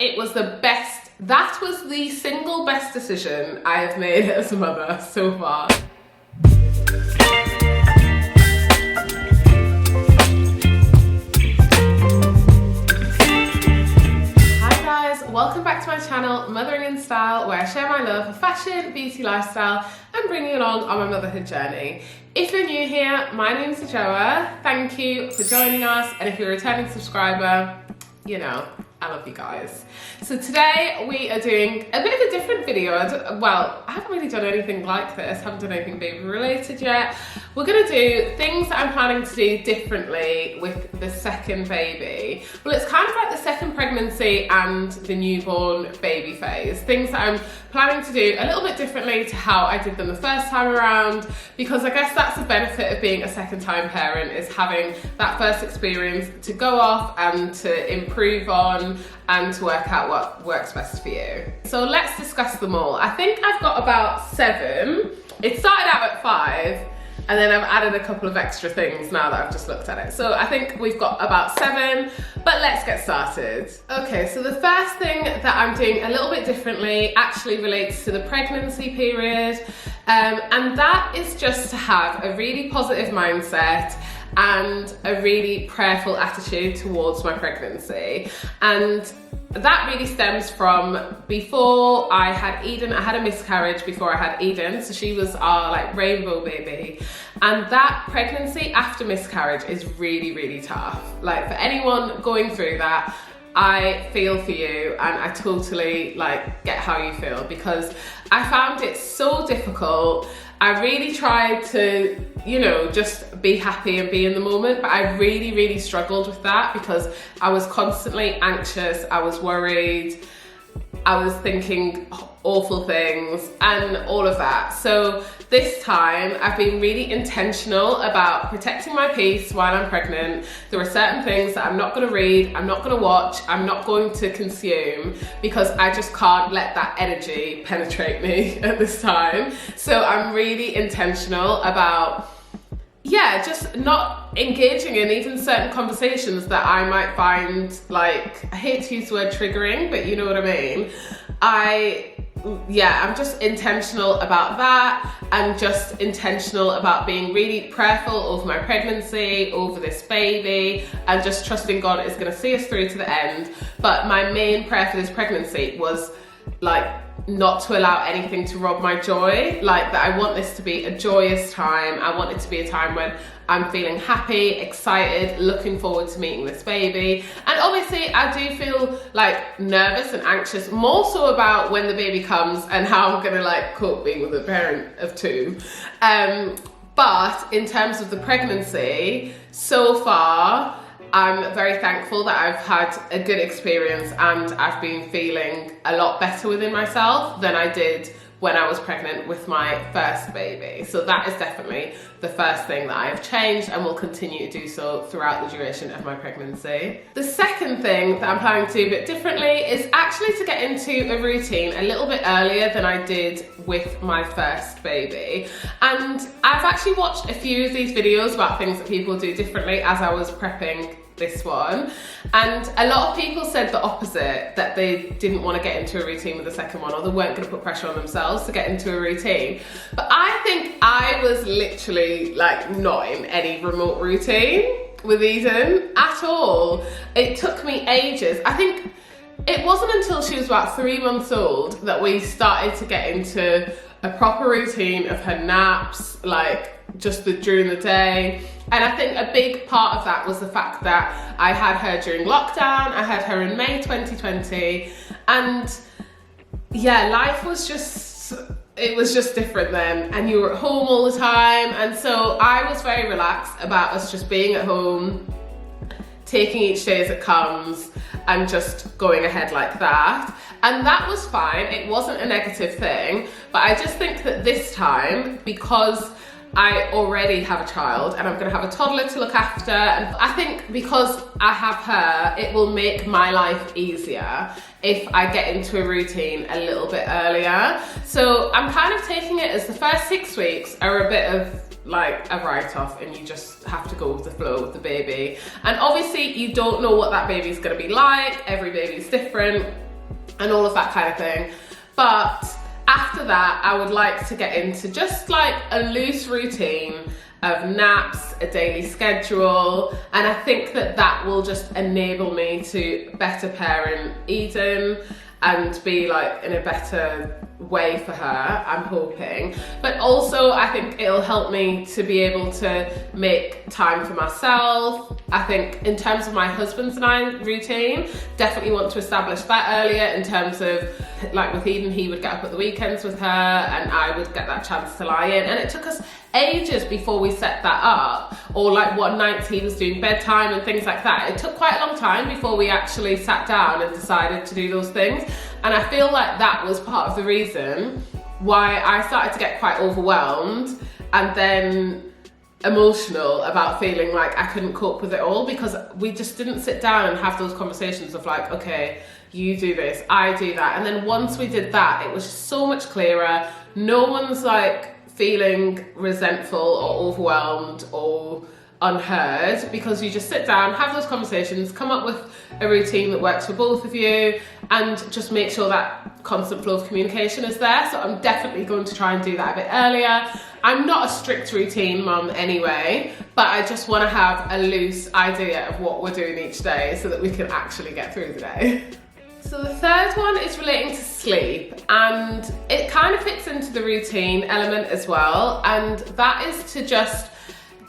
it was that was the single best decision I have made as a mother so far. Welcome back to my channel, Mothering in Style, where I share my love for fashion, beauty, lifestyle, and bring you along on my motherhood journey. If you're new here, my name's Joa. Thank you for joining us, and if you're a returning subscriber, you know, I love you guys. So today we are doing a bit of a different video. I haven't really done anything like this, haven't done anything baby related yet. We're gonna do things that I'm planning to do differently with the second baby. Well, it's kind of like the second pregnancy and the newborn baby phase. Things that I'm planning to do a little bit differently to how I did them the first time around, because I guess that's the benefit of being a second time parent, is having that first experience to go off and to improve on and to work out what works best for you. So let's discuss them all. I think I've got about 7. It started out at 5, and then I've added a couple of extra things now that I've just looked at it. So I think we've got about 7, but let's get started. Okay, so the first thing that I'm doing a little bit differently actually relates to the pregnancy period, and that is just to have a really positive mindset and a really prayerful attitude towards my pregnancy. And that really stems from before I had Eden. I had a miscarriage before I had Eden, so she was our like rainbow baby. And that pregnancy after miscarriage is really, really tough. Like, for anyone going through that, I feel for you, and I totally like get how you feel, because I found it so difficult. I really tried to, you know, just be happy and be in the moment, but I really, really struggled with that because I was constantly anxious, I was worried, I was thinking awful things and all of that. So this time I've been really intentional about protecting my peace while I'm pregnant. There are certain things that I'm not going to read, I'm not going to watch, I'm not going to consume, because I just can't let that energy penetrate me at this time. So I'm really intentional about, yeah, just not engaging in even certain conversations that I might find, like, I hate to use the word triggering, but you know what I mean. I'm just intentional about that. I'm just intentional about being really prayerful over my pregnancy, over this baby, and just trusting God is going to see us through to the end. But my main prayer for this pregnancy was, like, not to allow anything to rob my joy. Like, that I want this to be a joyous time. I want it to be a time when I'm feeling happy, excited, looking forward to meeting this baby. And obviously I do feel like nervous and anxious, more so about when the baby comes and how I'm gonna like cope being with a parent of 2. But in terms of the pregnancy, so far, I'm very thankful that I've had a good experience, and I've been feeling a lot better within myself than I did when I was pregnant with my first baby. So that is definitely the first thing that I have changed, and will continue to do so throughout the duration of my pregnancy. The second thing that I'm planning to do a bit differently is actually to get into a routine a little bit earlier than I did with my first baby. And I've actually watched a few of these videos about things that people do differently as I was prepping this one, and a lot of people said the opposite, that they didn't want to get into a routine with the second one, or they weren't going to put pressure on themselves to get into a routine. But I think I was literally like not in any remote routine with Eden at all. It took me ages. I think it wasn't until she was about 3 months old that we started to get into a proper routine of her naps, like just during the day. And I think a big part of that was the fact that I had her during lockdown. I had her in May 2020, and yeah, life was just, it was just different then, and you were at home all the time. And so I was very relaxed about us just being at home, taking each day as it comes, and just going ahead like that. And that was fine. It wasn't a negative thing, but I just think that this time, because I already have a child and I'm going to have a toddler to look after, and I think because I have her, it will make my life easier if I get into a routine a little bit earlier. So I'm kind of taking it as the first 6 weeks are a bit of like a write-off, and you just have to go with the flow with the baby. And obviously you don't know what that baby's going to be like. Every baby's different. and all of that kind of thing. But after that, I would like to get into just like a loose routine of naps, a daily schedule, and I think that that will just enable me to better parent Eden and be like in a better way for her, I'm hoping. But also I think it'll help me to be able to make time for myself. I think in terms of my husband's and I routine, definitely want to establish that earlier in terms of like with Eden, he would get up at the weekends with her and I would get that chance to lie in, and it took us ages before we set that up, or like what nights he was doing bedtime and things like that. It took quite a long time before we actually sat down and decided to do those things, and I feel like that was part of the reason why I started to get quite overwhelmed and then emotional about feeling like I couldn't cope with it all, because we just didn't sit down and have those conversations of like, okay, you do this, I do that. And then once we did that, it was so much clearer. No one's like feeling resentful or overwhelmed or unheard, because you just sit down, have those conversations, come up with a routine that works for both of you, and just make sure that constant flow of communication is there. So I'm definitely going to try and do that a bit earlier. I'm not a strict routine mum anyway, but I just want to have a loose idea of what we're doing each day so that we can actually get through the day. So the third one is relating to sleep, and it kind of fits into the routine element as well, and that is to just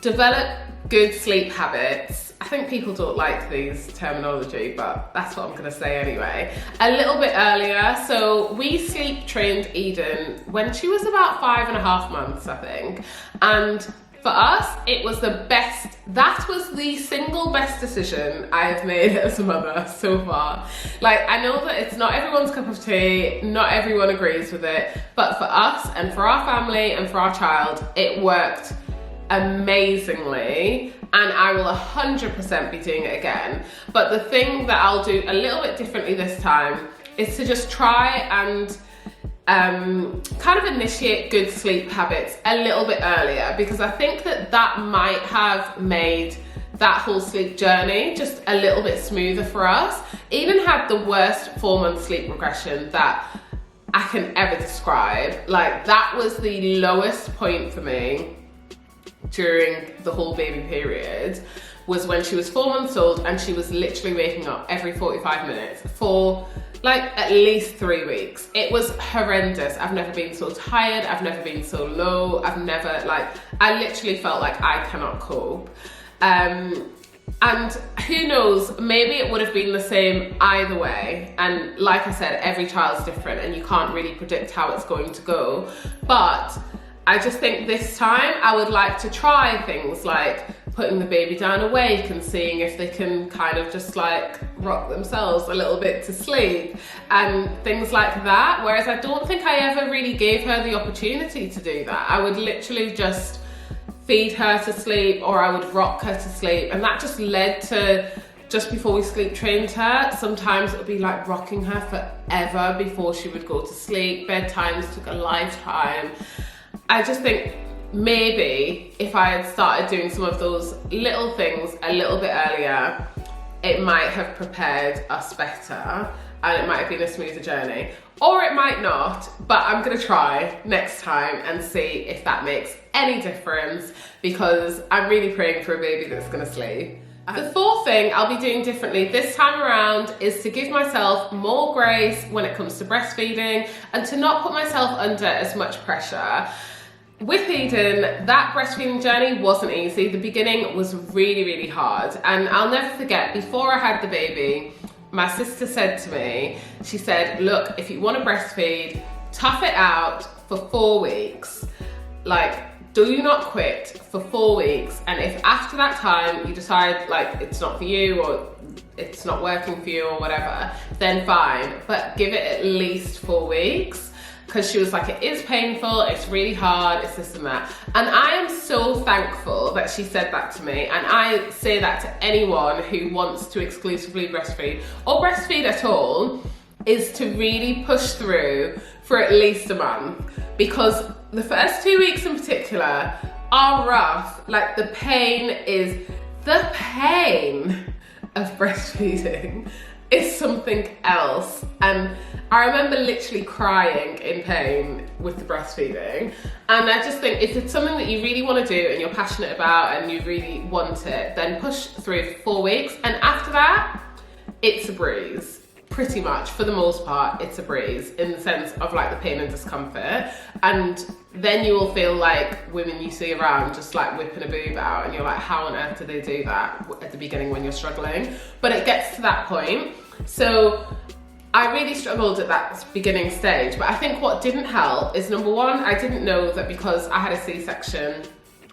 develop good sleep habits. I think people don't like these terminology, but that's what I'm gonna say anyway. A little bit earlier, so we sleep trained Eden when she was about 5.5 months, I think, and for us, it was the best, that was the single best decision I have made as a mother so far. Like, I know that it's not everyone's cup of tea, not everyone agrees with it, but for us and for our family and for our child, it worked amazingly, and I will 100% be doing it again. But the thing that I'll do a little bit differently this time is to just try and kind of initiate good sleep habits a little bit earlier, because I think that that might have made that whole sleep journey just a little bit smoother for us. Eden had the worst 4-month sleep regression that I can ever describe. Like, that was the lowest point for me during the whole baby period, was when she was 4 months old and she was literally waking up every 45 minutes for like at least 3 weeks. It was horrendous. I've never been so tired, I've never been so low, I've never, like, I literally felt like I cannot cope. And who knows, maybe it would have been the same either way. And like I said, every child's different and you can't really predict how it's going to go. But I just think this time I would like to try things like putting the baby down awake and seeing if they can kind of just like rock themselves a little bit to sleep and things like that. Whereas I don't think I ever really gave her the opportunity to do that. I would literally just feed her to sleep, or I would rock her to sleep, and that just led to, just before we sleep trained her, sometimes it would be like rocking her forever before she would go to sleep. Bedtimes took a lifetime. I just think maybe if I had started doing some of those little things a little bit earlier, it might have prepared us better and it might have been a smoother journey. Or it might not, but I'm gonna try next time and see if that makes any difference, because I'm really praying for a baby that's gonna sleep. The fourth thing I'll be doing differently this time around is to give myself more grace when it comes to breastfeeding and to not put myself under as much pressure. With Eden, that breastfeeding journey wasn't easy. The beginning was really, really hard. And I'll never forget, before I had the baby, my sister said to me, she said, look, if you want to breastfeed, tough it out for 4 weeks. Like, do not quit for 4 weeks. And if after that time you decide like it's not for you or it's not working for you or whatever, then fine. But give it at least 4 weeks. Because she was like, it is painful, it's really hard, it's this and that. And I am so thankful that she said that to me. And I say that to anyone who wants to exclusively breastfeed or breastfeed at all, is to really push through for at least a month. Because the first 2 weeks in particular are rough. Like, the pain of breastfeeding is something else. And I remember literally crying in pain with the breastfeeding. And I just think if it's something that you really want to do and you're passionate about and you really want it, then push through 4 weeks. And after that, it's a breeze. Pretty much, for the most part, it's a breeze in the sense of like the pain and discomfort. And then you will feel like women you see around just like whipping a boob out and you're like, how on earth do they do that at the beginning when you're struggling? But it gets to that point. So I really struggled at that beginning stage, but I think what didn't help is, number one, I didn't know that because I had a C-section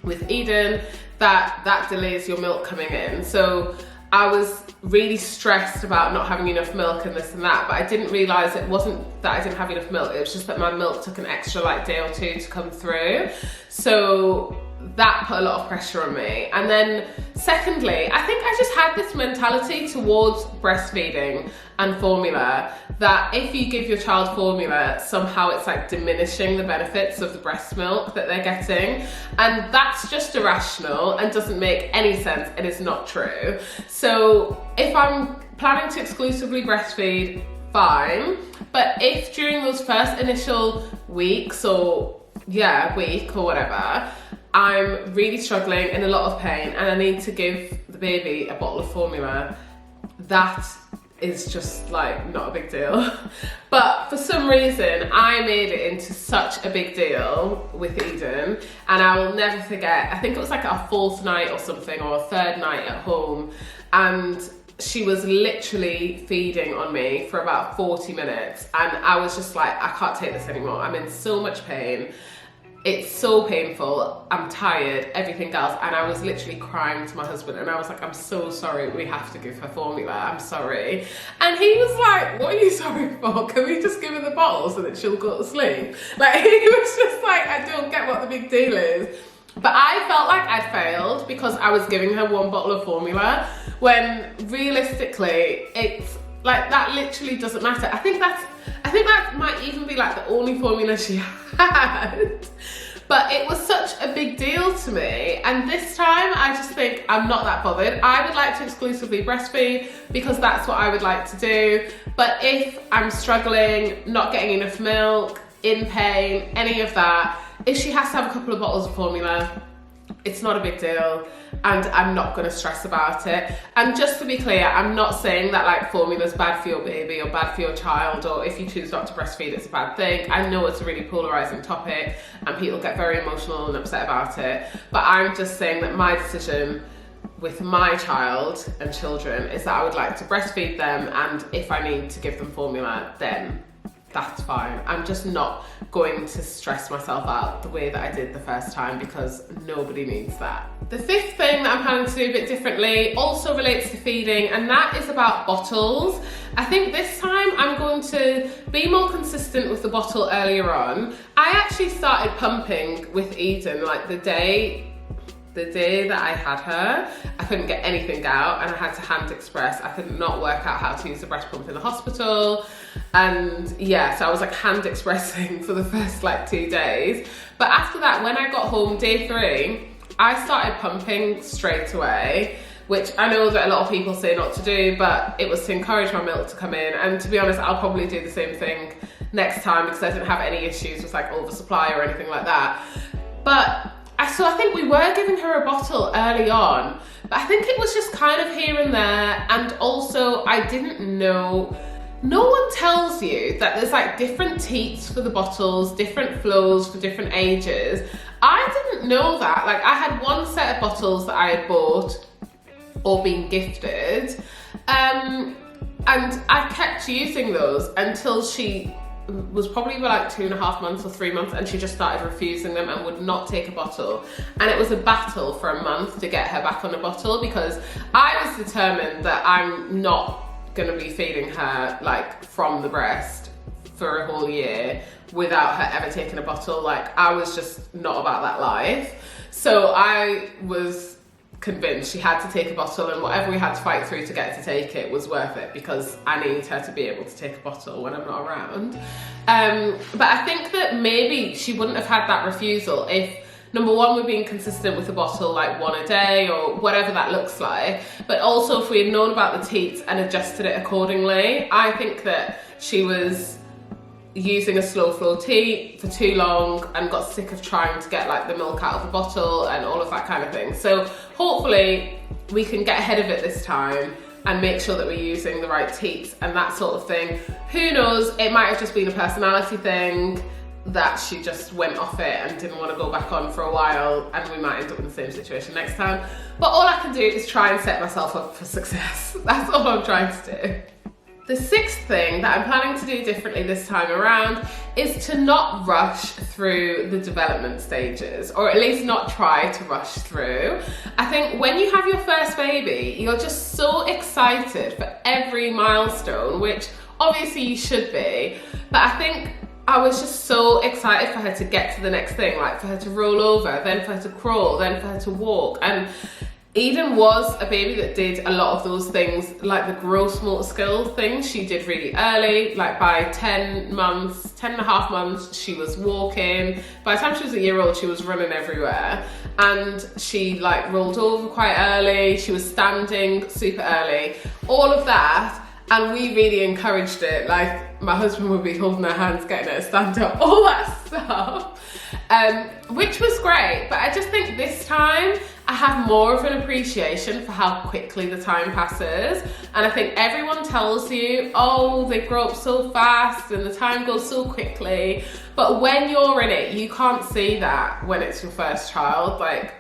with Eden, that delays your milk coming in. So I was really stressed about not having enough milk and this and that, but I didn't realise it wasn't that I didn't have enough milk, it was just that my milk took an extra like day or two to come through. So that put a lot of pressure on me. And then secondly, I think I just had this mentality towards breastfeeding and formula that if you give your child formula, somehow it's like diminishing the benefits of the breast milk that they're getting. And that's just irrational and doesn't make any sense and is not true. So if I'm planning to exclusively breastfeed, fine. But if during those first initial weeks or week or whatever, I'm really struggling, in a lot of pain, and I need to give the baby a bottle of formula, that is just like not a big deal. But for some reason, I made it into such a big deal with Eden, and I will never forget, I think it was like our 4th night or something, or a 3rd night at home, and she was literally feeding on me for about 40 minutes, and I was just like, I can't take this anymore. I'm in so much pain. It's so painful, I'm tired, everything else. And I was literally crying to my husband and I was like, I'm so sorry, we have to give her formula, I'm sorry. And he was like, what are you sorry for? Can we just give her the bottle so that she'll go to sleep? Like, he was just like, I don't get what the big deal is. But I felt like I'd failed because I was giving her 1 bottle of formula, when realistically, it's like, that literally doesn't matter. I think that might even be like the only formula she had. But it was such a big deal to me, and this time I just think I'm not that bothered. I would like to exclusively breastfeed because that's what I would like to do. But if I'm struggling, not getting enough milk, in pain, any of that, if she has to have a couple of bottles of formula, it's not a big deal, and I'm not going to stress about it. And just to be clear, I'm not saying that like formula's bad for your baby or bad for your child, or if you choose not to breastfeed it's a bad thing. I know it's a really polarizing topic and people get very emotional and upset about it, but I'm just saying that my decision with my child and children is that I would like to breastfeed them, and if I need to give them formula, then that's fine. I'm just not going to stress myself out the way that I did the first time, because nobody needs that. The 5th thing that I'm planning to do a bit differently also relates to feeding, and that is about bottles. I think this time I'm going to be more consistent with the bottle earlier on. I actually started pumping with Eden like the day that I had her. I couldn't get anything out and I had to hand express. I could not work out how to use the breast pump in the hospital, and yeah, so I was like hand expressing for the first like 2 days. But after that, when I got home day 3, I started pumping straight away, which I know that a lot of people say not to do, but it was to encourage my milk to come in. And to be honest, I'll probably do the same thing next time because I didn't have any issues with like oversupply or anything like that. But so I think we were giving her a bottle early on, but I think it was just kind of here and there. And also I didn't know, no one tells you that there's like different teats for the bottles, different flows for different ages. I didn't know that. Like, I had 1 set of bottles that I had bought or been gifted, and I kept using those until she was probably like 2.5 months or 3 months, and she just started refusing them and would not take a bottle. And it was a battle for a month to get her back on a bottle, because I was determined that I'm not gonna be feeding her like from the breast for a whole year without her ever taking a bottle. Like, I was just not about that life. So I was convinced she had to take a bottle, and whatever we had to fight through to get her to take it was worth it, because I need her to be able to take a bottle when I'm not around. But I think that maybe she wouldn't have had that refusal if, number one, we're being consistent with the bottle, like 1 a day or whatever that looks like, but also if we had known about the teats and adjusted it accordingly. I think that she was using a slow flow tea for too long and got sick of trying to get like the milk out of the bottle and all of that kind of thing. So hopefully we can get ahead of it this time and make sure that we're using the right teats and that sort of thing. Who knows, it might have just been a personality thing that she just went off it and didn't want to go back on for a while, and we might end up in the same situation next time. But all I can do is try and set myself up for success. That's all I'm trying to do. The sixth thing that I'm planning to do differently this time around is to not rush through the development stages, or at least not try to rush through. I think when you have your first baby, you're just so excited for every milestone, which obviously you should be, but I think I was just so excited for her to get to the next thing, like for her to roll over, then for her to crawl, then for her to walk. And Eden was a baby that did a lot of those things, like the gross motor skill things she did really early. Like by 10 and a half months, she was walking. By the time she was a year old, she was running everywhere. And she like rolled over quite early. She was standing super early, all of that. And we really encouraged it. Like my husband would be holding her hands, getting her to stand up, all that stuff, which was great. But I just think this time I have more of an appreciation for how quickly the time passes. And I think everyone tells you, oh, they grow up so fast and the time goes so quickly. But when you're in it, you can't see that when it's your first child. Like,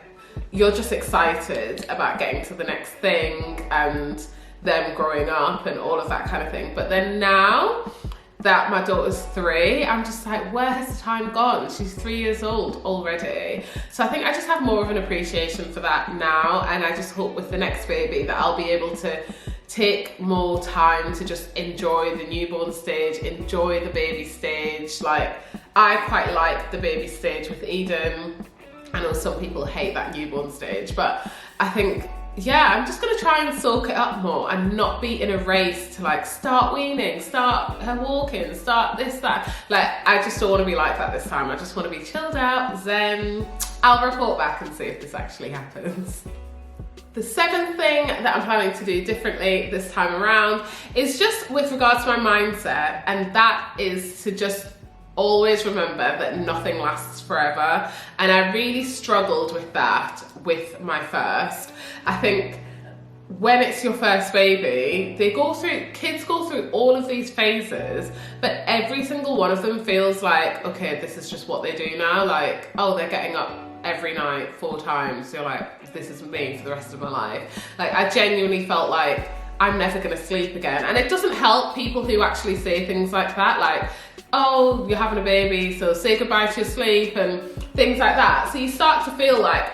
you're just excited about getting to the next thing and them growing up and all of that kind of thing. But then now that my daughter's 3, I'm just like, where has the time gone? She's 3 years old already. So I think I just have more of an appreciation for that now, and I just hope with the next baby that I'll be able to take more time to just enjoy the newborn stage, enjoy the baby stage. Like, I quite like the baby stage with Eden. I know some people hate that newborn stage, but I think, yeah, I'm just gonna try and soak it up more and not be in a race to like start weaning, start her walking, start this, that. Like, I just don't wanna be like that this time. I just wanna be chilled out, zen. I'll report back and see if this actually happens. The seventh thing that I'm planning to do differently this time around is just with regards to my mindset, and that is to just always remember that nothing lasts forever. And I really struggled with that with my first. I think when it's your first baby, kids go through all of these phases, but every single one of them feels like, okay, this is just what they do now. Like, oh, they're getting up every night 4 times. You're like, this is me for the rest of my life. Like, I genuinely felt like I'm never gonna sleep again. And it doesn't help people who actually say things like that, like, oh, you're having a baby, so say goodbye to your sleep and things like that. So you start to feel like,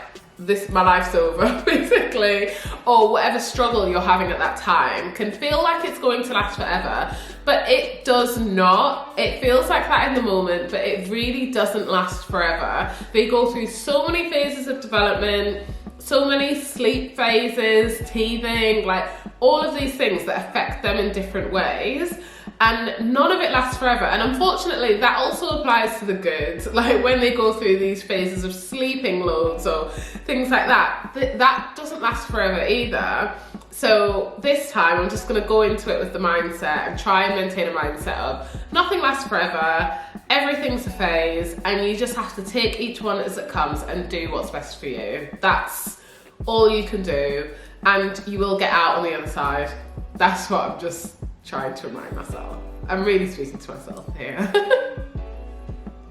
my life's over, basically, or whatever struggle you're having at that time can feel like it's going to last forever, but it does not. It feels like that in the moment, but it really doesn't last forever. They go through so many phases of development, so many sleep phases, teething, like all of these things that affect them in different ways. And none of it lasts forever. And unfortunately, that also applies to the good. Like when they go through these phases of sleeping loads or things like that, that doesn't last forever either. So this time I'm just gonna go into it with the mindset and try and maintain a mindset of nothing lasts forever, everything's a phase, and you just have to take each one as it comes and do what's best for you. That's all you can do, and you will get out on the other side. That's what I'm just trying to remind myself. I'm really speaking to myself here.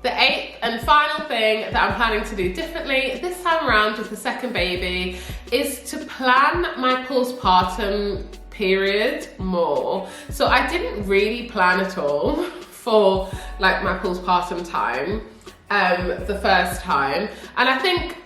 The 8th and final thing that I'm planning to do differently this time around with the second baby is to plan my postpartum period more. So I didn't really plan at all for like my postpartum time the first time, and I think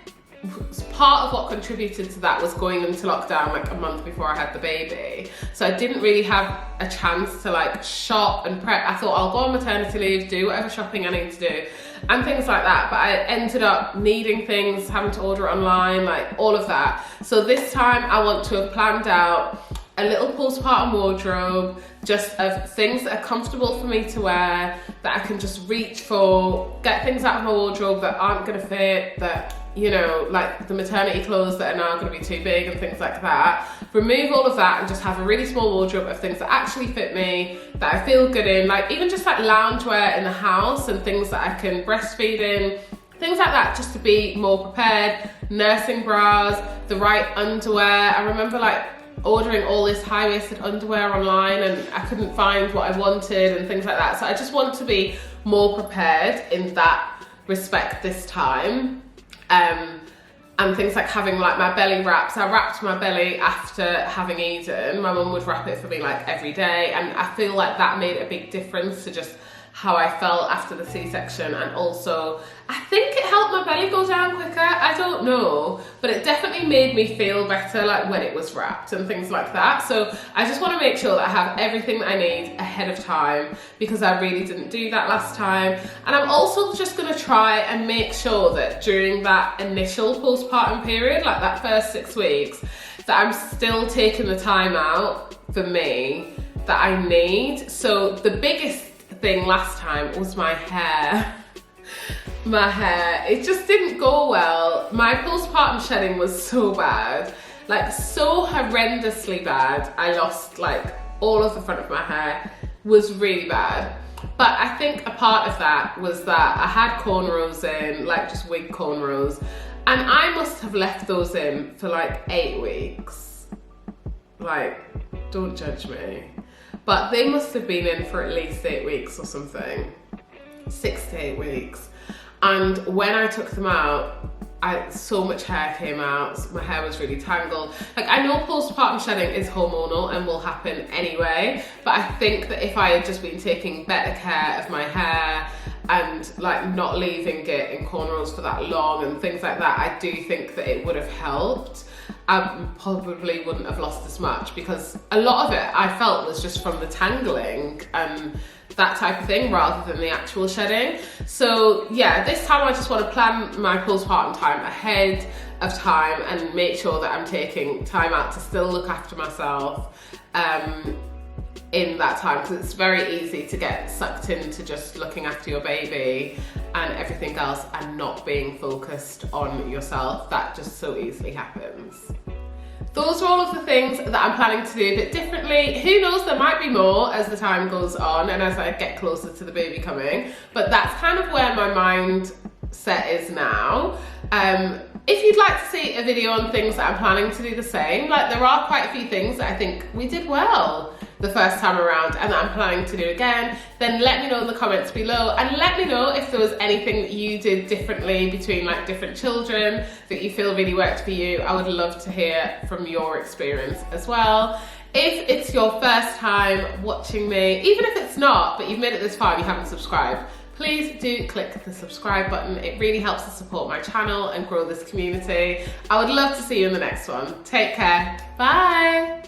part of what contributed to that was going into lockdown like a month before I had the baby. So I didn't really have a chance to like shop and prep. I thought I'll go on maternity leave, do whatever shopping I need to do and things like that. But I ended up needing things, having to order online, like all of that. So this time I want to have planned out a little postpartum wardrobe, just of things that are comfortable for me to wear, that I can just reach for, get things out of my wardrobe that aren't gonna fit, that, you know, like the maternity clothes that are now going to be too big and things like that. Remove all of that and just have a really small wardrobe of things that actually fit me, that I feel good in, like even just like loungewear in the house and things that I can breastfeed in, things like that, just to be more prepared. Nursing bras, the right underwear. I remember like ordering all this high-waisted underwear online and I couldn't find what I wanted and things like that. So I just want to be more prepared in that respect this time. And things like having like my belly wraps. I wrapped my belly after having Eden. My mum would wrap it for me like every day, and I feel like that made a big difference to just how I felt after the C-section. And also I think it helped my belly go down quicker, I don't know, but it definitely made me feel better like when it was wrapped and things like that. So I just want to make sure that I have everything that I need ahead of time, because I really didn't do that last time. And I'm also just going to try and make sure that during that initial postpartum period, like that first 6 weeks, that I'm still taking the time out for me that I need. So the biggest thing last time was my hair. My hair, it just didn't go well. My postpartum shedding was so bad, like so horrendously bad. I lost like all of the front of my hair, was really bad. But I think a part of that was that I had cornrows in, like just wig cornrows, and I must have left those in for like 8 weeks. Like, don't judge me. But they must have been in for at least 8 weeks or something, 6 to 8 weeks. And when I took them out, so much hair came out, my hair was really tangled. Like, I know postpartum shedding is hormonal and will happen anyway, but I think that if I had just been taking better care of my hair and like not leaving it in cornrows for that long and things like that, I do think that it would have helped. I probably wouldn't have lost as much, because a lot of it I felt was just from the tangling and that type of thing rather than the actual shedding. So yeah, this time I just want to plan my postpartum time ahead of time and make sure that I'm taking time out to still look after myself in that time, because it's very easy to get sucked into just looking after your baby and everything else and not being focused on yourself. That just so easily happens. Those are all of the things that I'm planning to do a bit differently. Who knows, there might be more as the time goes on and as I get closer to the baby coming, but that's kind of where my mindset is now. If you'd like to see a video on things that I'm planning to do the same, like there are quite a few things that I think we did well the first time around and that I'm planning to do again, then let me know in the comments below, and let me know if there was anything that you did differently between like different children that you feel really worked for you. I would love to hear from your experience as well. If it's your first time watching me, even if it's not, but you've made it this far and you haven't subscribed, please do click the subscribe button. It really helps to support my channel and grow this community. I would love to see you in the next one. Take care. Bye.